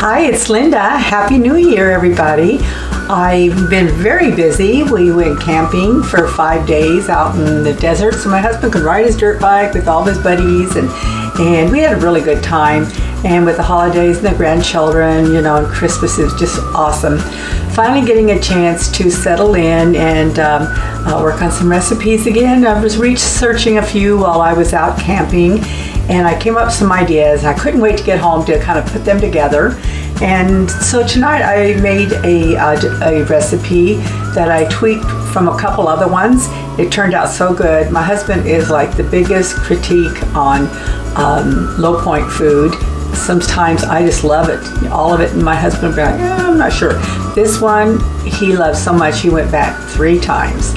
Hi, it's Linda. Happy New Year, everybody. I've been very busy. We went camping for 5 days out in the desert so my husband could ride his dirt bike with all his buddies, and we had a really good time. And with the holidays and the grandchildren, and Christmas is just awesome. Finally getting a chance to settle in and work on some recipes again. I was researching a few while I was out camping, and I came up with some ideas. I couldn't wait to get home to kind of put them together. And so tonight I made a recipe that I tweaked from a couple other ones. It turned out so good. My husband is like the biggest critique on low point food. Sometimes I just love it, all of it, and my husband would be like, I'm not sure. This one he loves so much he went back 3 times.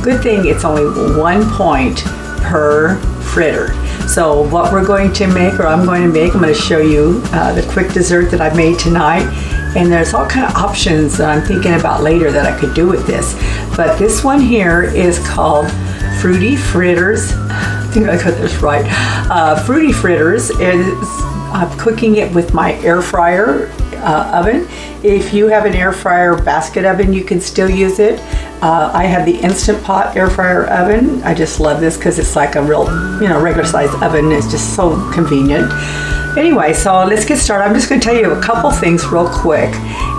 Good thing it's only 1 point per fritter. So what we're going to make, or I'm going to make, I'm going to show you the quick dessert that I made tonight. And there's all kind of options that I'm thinking about later that I could do with this. But this one here is called Fruity Fritters. I think I got this right. Fruity Fritters. I'm cooking it with my air fryer oven. If you have an air fryer basket oven, you can still use it. I have the Instant Pot air fryer oven. I just love this because it's like a real, regular sized oven. It's just so convenient. Anyway, so let's get started. I'm just going to tell you a couple things real quick.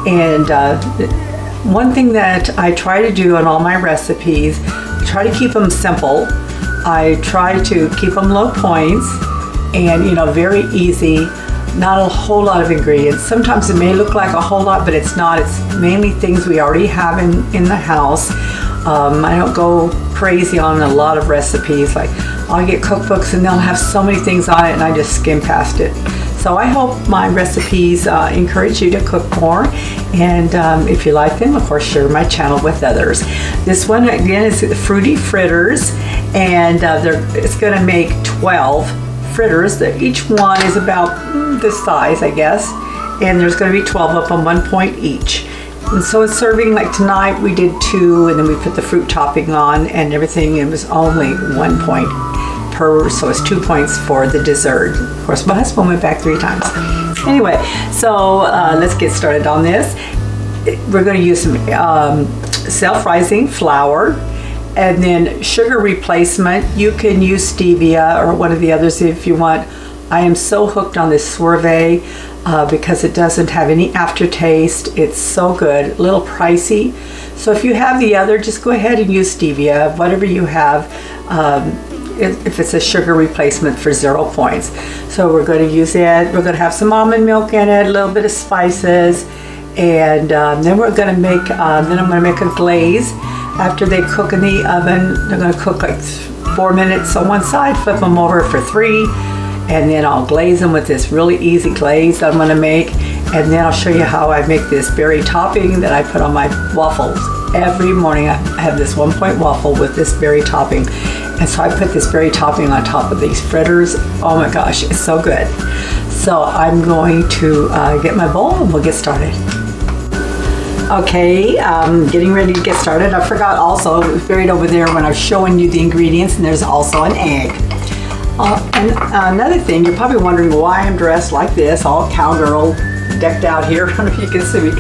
And one thing that I try to do on all my recipes, I try to keep them simple. I try to keep them low points and, very easy. Not a whole lot of ingredients. Sometimes it may look like a whole lot, but it's not. It's mainly things we already have in the house. I don't go crazy on a lot of recipes. Like I'll get cookbooks and they'll have so many things on it and I just skim past it. So I hope my recipes encourage you to cook more. And if you like them, of course, share my channel with others. This one, again, is Fruity Fritters, and it's going to make 12 fritters. That each one is about this size, I guess, and there's going to be 12 of them, 1 point each. And so it's serving, like tonight we did 2, and then we put the fruit topping on and everything. It was only 1 point per, so it's 2 points for the dessert. Of course, my husband went back 3 times. Anyway, so let's get started on this. We're going to use some self-rising flour. And then sugar replacement, you can use stevia or one of the others if you want. I am so hooked on this Swerve because it doesn't have any aftertaste. It's so good, a little pricey. So if you have the other, just go ahead and use stevia, whatever you have, if it's a sugar replacement for 0 points. So we're going to use it. We're going to have some almond milk in it, a little bit of spices, and then we're going to make, I'm going to make a glaze. After they cook in the oven, they're going to cook like 4 minutes on one side, flip them over for 3, and then I'll glaze them with this really easy glaze that I'm going to make. And then I'll show you how I make this berry topping that I put on my waffles. Every morning I have this 1 point waffle with this berry topping. And so I put this berry topping on top of these fritters. Oh my gosh, it's so good. So I'm going to get my bowl and we'll get started. Okay, getting ready to get started. I forgot also, it was buried over there when I was showing you the ingredients, and there's also an egg. And another thing, you're probably wondering why I'm dressed like this, all cowgirl decked out here. I don't know if you can see me.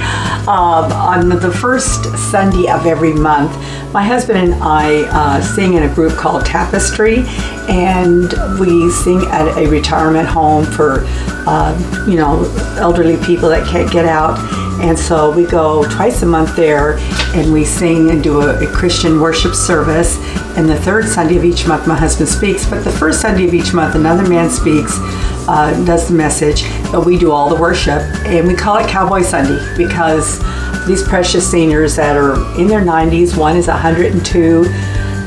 On the first Sunday of every month, my husband and I sing in a group called Tapestry, and we sing at a retirement home for elderly people that can't get out. And so we go twice a month there and we sing and do a Christian worship service. And the 3rd Sunday of each month, my husband speaks. But the 1st Sunday of each month, another man speaks, does the message, but we do all the worship. And we call it Cowboy Sunday because these precious seniors that are in their 90s, one is 102,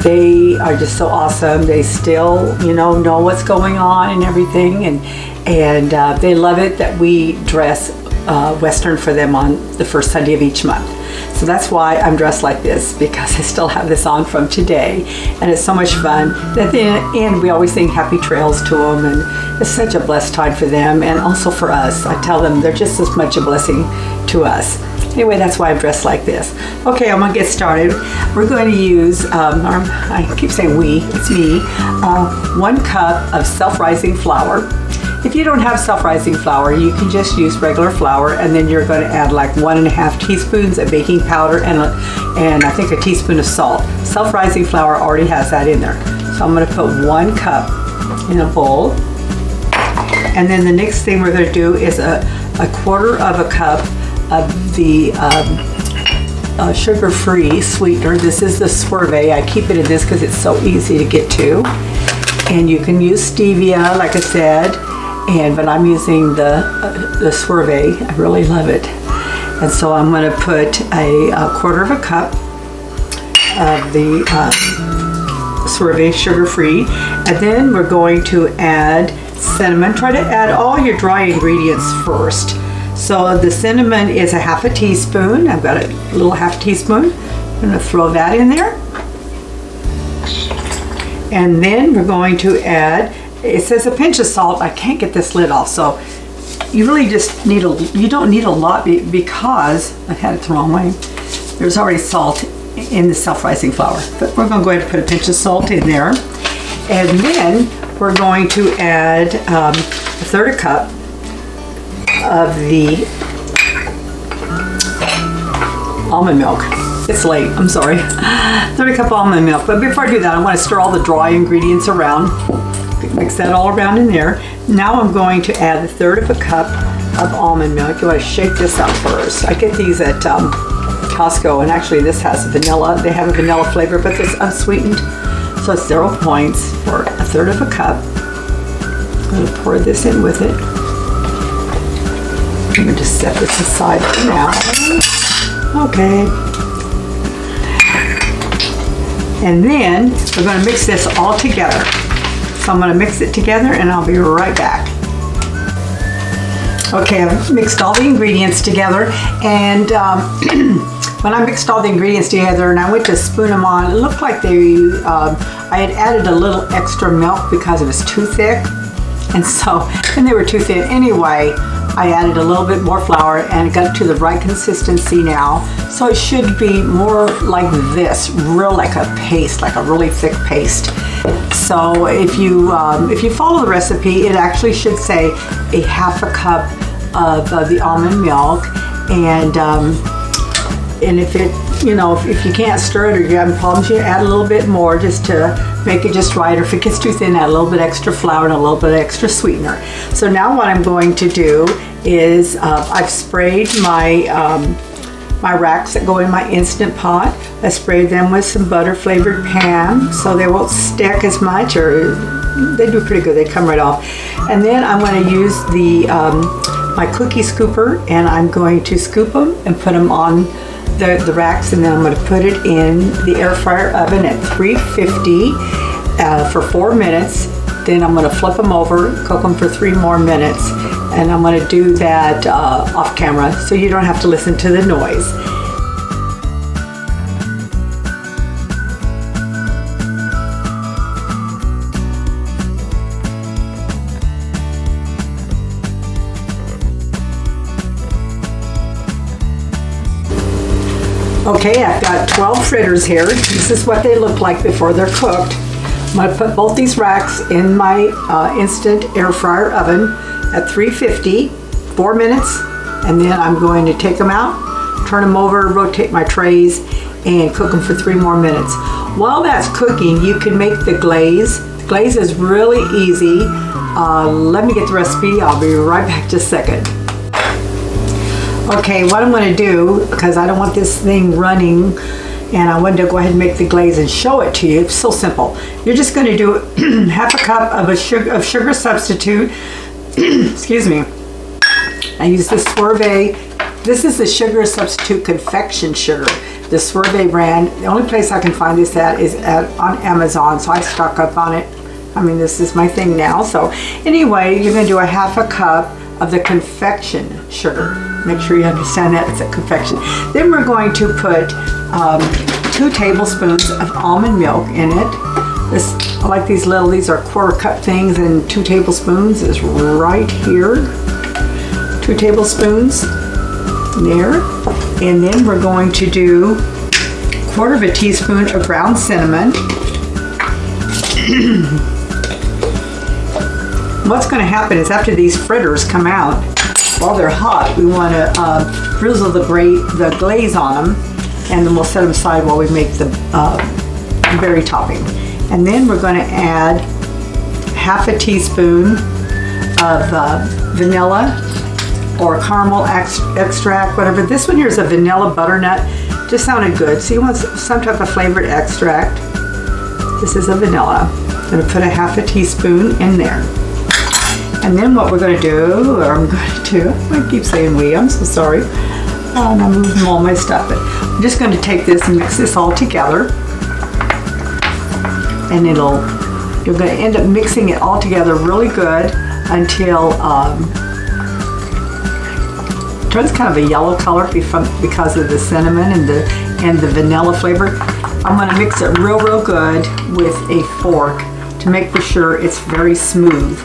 they are just so awesome. They still, know what's going on and everything. And they love it that we dress Western for them on the 1st Sunday of each month. So that's why I'm dressed like this, because I still have this on from today, and it's so much fun. At the end, we always sing happy trails to them, and it's such a blessed time for them and also for us. I tell them they're just as much a blessing to us. Anyway, that's why I'm dressed like this. Okay, I'm gonna get started. We're going to use, I keep saying we, it's me, 1 cup of self-rising flour. If you don't have self-rising flour, you can just use regular flour, and then you're going to add like 1.5 teaspoons of baking powder and I think a teaspoon of salt. Self-rising flour already has that in there. So I'm going to put 1 cup in a bowl. And then the next thing we're going to do is a 1/4 of a cup of the sugar-free sweetener. This is the Swerve. I keep it in this because it's so easy to get to. And you can use stevia, like I said, but I'm using the Swerve. I really love it. And so I'm going to put a 1/4 of a cup of the Swerve sugar-free, and then we're going to add cinnamon. Try to add all your dry ingredients first. So the cinnamon is a 1/2 teaspoon. I've got a little 1/2 teaspoon. I'm going to throw that in there. And then we're going to add, it says a pinch of salt. I can't get this lid off, so you really just need you don't need a lot because I had it the wrong way. There's already salt in the self-rising flour, but we're going to go ahead and put a pinch of salt in there. And then we're going to add 1/3 cup of the almond milk. It's late, I'm sorry. 1/3 cup almond milk. But before I do that, I want to stir all the dry ingredients around. Mix that all around in there. Now I'm going to add 1/3 of a cup of almond milk. You want to shake this up first. I get these at Costco, and actually this has vanilla. They have a vanilla flavor, but it's unsweetened. So it's 0 points for 1/3 of a cup. I'm going to pour this in with it. I'm going to just set this aside for now. Okay. And then we're going to mix this all together. So I'm going to mix it together and I'll be right back. Okay, I've mixed all the ingredients together, and when I mixed all the ingredients together and I went to spoon them on, it looked like I had added a little extra milk because it was too thick, and they were too thin. Anyway, I added a little bit more flour and it got to the right consistency now. So it should be more like this, like a paste, like a really thick paste. So if you follow the recipe, it actually should say a 1/2 cup of the almond milk, and if if you can't stir it or you're having problems, you add a little bit more just to make it just right. Or if it gets too thin, add a little bit extra flour and a little bit extra sweetener. So now what I'm going to do is I've sprayed my racks that go in my Instant Pot. I sprayed them with some butter flavored Pam so they won't stick as much, or they do pretty good. They come right off. And then I'm going to use my cookie scooper, and I'm going to scoop them and put them on the racks, and then I'm going to put it in the air fryer oven at 350 for 4 minutes. Then I'm going to flip them over, cook them for 3 more minutes, and I'm going to do that off camera so you don't have to listen to the noise. Okay, I've got 12 fritters here. This is what they look like before they're cooked. I'm going to put both these racks in my instant air fryer oven at 350, 4 minutes, and then I'm going to take them out, turn them over, rotate my trays, and cook them for 3 more minutes. While that's cooking, you can make the glaze. The glaze is really easy. Let me get the recipe. I'll be right back just a second. Okay, what I'm going to do, because I don't want this thing running, and I wanted to go ahead and make the glaze and show it to you. It's so simple. You're just going to do 1/2 cup of sugar substitute. Excuse me. I use the Swerve. This is the sugar substitute confection sugar, the Swerve brand. The only place I can find this at is on Amazon, so I stock up on it. I mean, this is my thing now. So anyway, you're going to do 1/2 cup of the confection sugar. Make sure you understand that it's a confection. Then we're going to put 2 tablespoons of almond milk in it. I like these are 1/4 cup things, and 2 tablespoons is right here. 2 tablespoons there. And then we're going to do 1/4 of a teaspoon of ground cinnamon. what's going to happen is after these fritters come out, while they're hot, we want to drizzle the glaze on them, and then we'll set them aside while we make the berry topping. And then we're going to add half a teaspoon of vanilla or caramel extract, whatever. This one here is a vanilla butternut. Just sounded good. So you want some type of flavored extract. This is a vanilla. I'm going to put a half a teaspoon in there. And then what we're going to do, I keep saying we, I'm so sorry. I'm moving all my stuff. But I'm just going to take this and mix this all together. And you're going to end up mixing it all together really good until it turns kind of a yellow color because of the cinnamon and the vanilla flavor. I'm going to mix it real good with a fork to make for sure it's very smooth.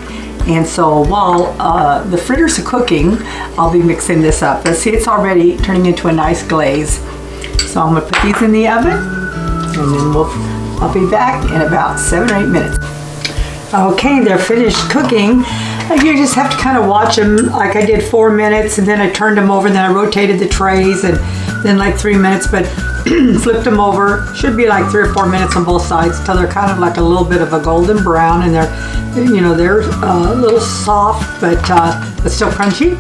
And so while the fritters are cooking, I'll be mixing this up. Let's see, it's already turning into a nice glaze. So I'm going to put these in the oven, and then I'll be back in about 7 or 8 minutes. Okay, they're finished cooking. You just have to kind of watch them. Like I did 4 minutes, and then I turned them over, and then I rotated the trays, and then like 3 minutes, but flipped them over. Should be like 3 or 4 minutes on both sides until they're kind of like a little bit of a golden brown, and they're a little soft, but still crunchy.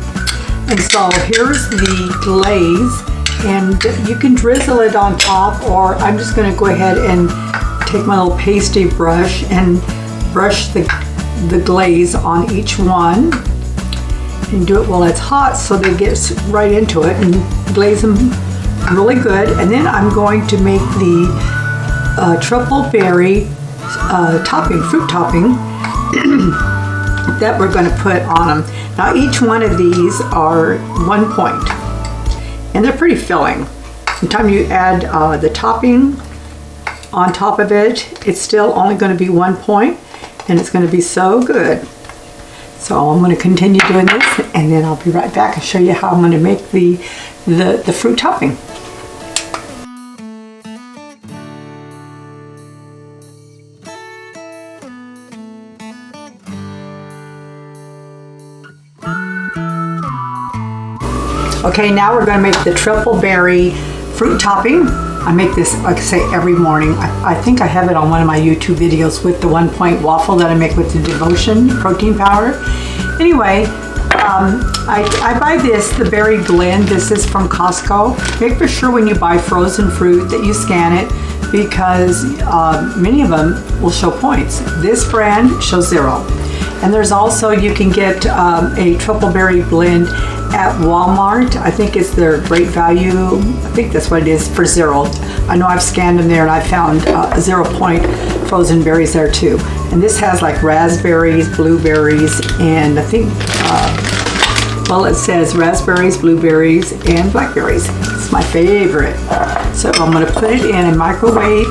And so here's the glaze, and you can drizzle it on top, or I'm just going to go ahead and take my little pasty brush and brush the glaze on each one, and do it while it's hot so they get right into it, and glaze them really good. And then I'm going to make the triple berry fruit topping that we're going to put on them. Now each one of these are 1 point, and they're pretty filling. By the time you add the topping on top of it, it's still only going to be 1 point, and it's going to be so good. So I'm going to continue doing this, and then I'll be right back and show you how I'm going to make the fruit topping. Okay, now we're going to make the triple berry fruit topping. I make this, like I say, every morning. I think I have it on one of my YouTube videos with the 1 point waffle that I make with the Devotion protein powder. Anyway, I buy the berry blend. This is from Costco. Make for sure when you buy frozen fruit that you scan it, because many of them will show points. This brand shows 0. And there's also, you can get a triple berry blend at Walmart. I think it's their great value. I think that's what it is, for 0. I know I've scanned them there, and I found 0 point frozen berries there too. And this has like raspberries, blueberries, and I think, well, it says raspberries, blueberries, and blackberries. It's my favorite. So I'm going to put it in a microwave,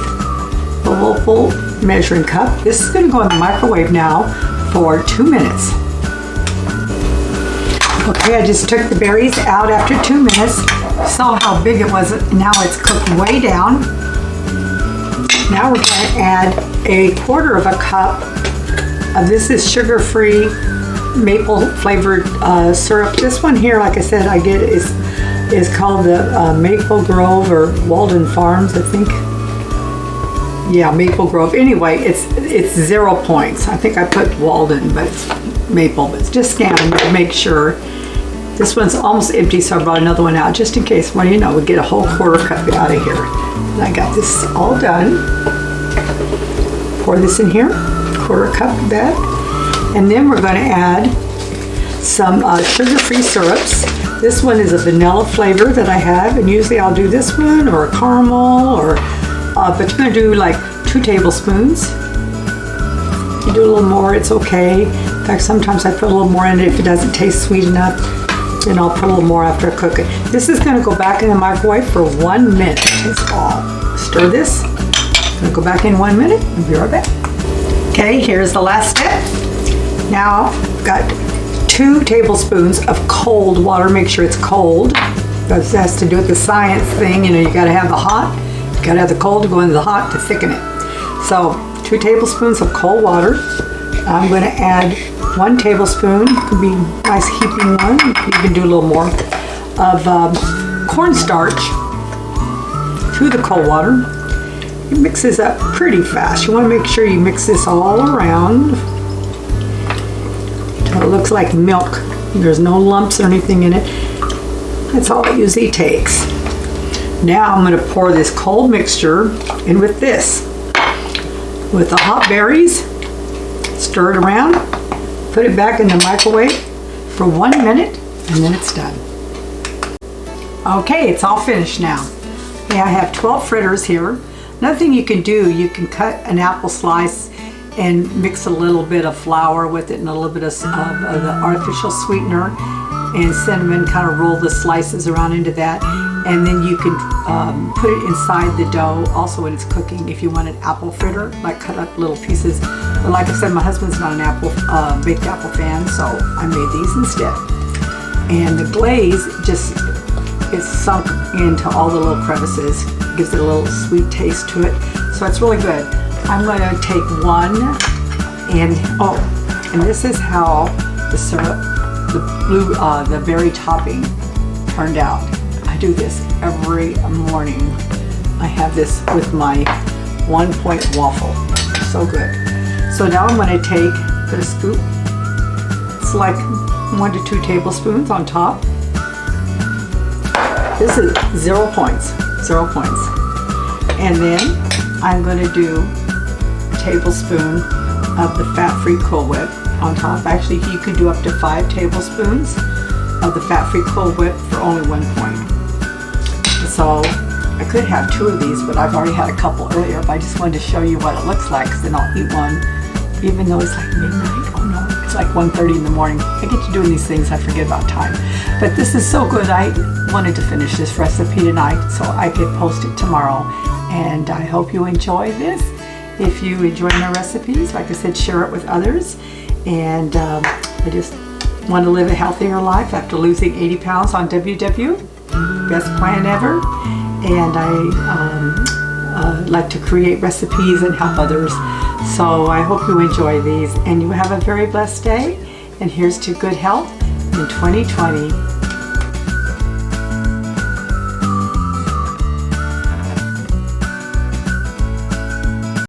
a local measuring cup. This is going to go in the microwave now for 2 minutes. Okay, I just took the berries out after 2 minutes. Saw how big it was. Now it's cooked way down. Now we're going to add a 1/4 cup of this is sugar-free maple flavored syrup. This one here, like I said, I get is called the Maple Grove or Walden Farms, I think. Yeah, Maple Grove. Anyway, it's 0 points. I think I put Walden, but it's Maple. But just scan them to make sure. This one's almost empty, so I brought another one out just in case. Well, you know, we get a whole 1/4 cup out of here. And I got this all done. Pour this in here, 1/4 cup of that. And then we're going to add some sugar-free syrups. This one is a vanilla flavor that I have, and usually I'll do this one or a caramel, or but you're going to do like 2 tablespoons. You do a little more, it's okay. In fact, sometimes I put a little more in it if it doesn't taste sweet enough. Then I'll put a little more after I cook it. This is going to go back in the microwave for 1 minute. That's all. Stir this. I'm going to go back in 1 minute and be right back. Okay, here's the last step. Now, I've got 2 tablespoons of cold water. Make sure it's cold. That has to do with the science thing. You know, you got to have the hot. You got to have the cold to go into the hot to thicken it. So, 2 tablespoons of cold water. I'm going to add 1 tablespoon, could be a nice heaping one, you can do a little more, of corn starch through the cold water. It mixes up pretty fast. You want to make sure you mix this all around until it looks like milk. There's no lumps or anything in it. That's all it usually takes. Now I'm going to pour this cold mixture in with this. With the hot berries, stir it around, put it back in the microwave for 1 minute, and then it's done. Okay, it's all finished now. Okay, I have 12 fritters here. Another thing you can do, you can cut an apple slice and mix a little bit of flour with it and a little bit of the artificial sweetener and cinnamon, kind of roll the slices around into that. And then you can put it inside the dough also when it's cooking if you want an apple fritter, like cut up little pieces. But like I said, my husband's not an baked apple fan, so I made these instead. And the glaze just is sunk into all the little crevices, gives it a little sweet taste to it. So it's really good. I'm going to take one and this is how the syrup, the berry topping turned out. I do this every morning. I have this with my 1-point waffle. So good. So now I'm going to take a scoop. It's like 1 to 2 tablespoons on top. This is 0 points. 0 points. And then I'm going to do a tablespoon of the fat-free Cool Whip on top. Actually, you could do up to 5 tablespoons of the fat-free Cool Whip for only 1 point. So I could have 2 of these, but I've already had a couple earlier, but I just wanted to show you what it looks like, because then I'll eat one, even though it's like midnight. Oh no, it's like 1:30 in the morning. I get to doing these things, I forget about time. But this is so good, I wanted to finish this recipe tonight so I could post it tomorrow. And I hope you enjoy this. If you enjoy my recipes, like I said, share it with others. And I just want to live a healthier life after losing 80 pounds on WW. Best plan ever. And I like to create recipes and help others. So I hope you enjoy these and you have a very blessed day. And here's to good health in 2020.